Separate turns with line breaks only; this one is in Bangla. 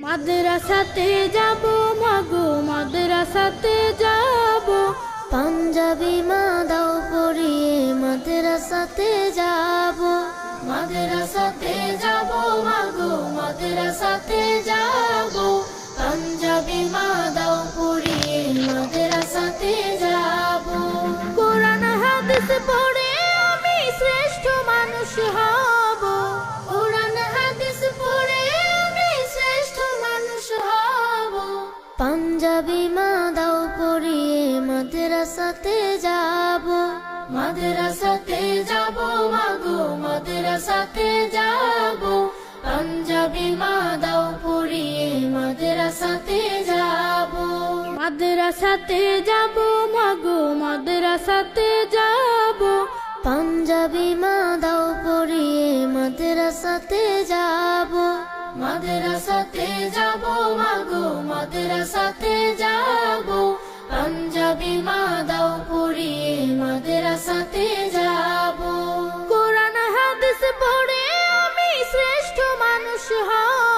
মাদ্রাসাতে যাব মাগো মাদ্রাসাতে যাব, পাঞ্জাবি মা দাও পরিয়ে মাদ্রাসাতে যাব। মাদ্রাসাতে যাব মাগো মাদ্রাসাতে যাব, পাঞ্জাবি মা দাও পরিয়ে মাদ্রাসাতে যাব। কোরআন হাদিস পড়ে আমি শ্রেষ্ঠ মানুষ হব, কোরআন হাদিস পড়ে আমি শ্রেষ্ঠ মানুষ হব। পাঞ্জাবি মা দাও পরিয়ে মাদ্রাসাতে যাব। মাদ্রাসাতে যাব মাগো মাদ্রাসাতে যাব, পাঞ্জাবি মা দাও পরিয়ে মাদ্রাসাতে যাব। মাদ্রাসাতে যাব মাগো মাদ্রাসাতে যাব, পাঞ্জাবি মা দাও পরিয়ে মাদ্রাসাতে যাব। মাদ্রাসাতে যাব মাগো মাদ্রাসাতে যাব, পাঞ্জাবি মা দাও পরিয়ে মাদ্রাসাতে যাব। কোরআন হাদিস পড়ে আমি শ্রেষ্ঠ মানুষ হব।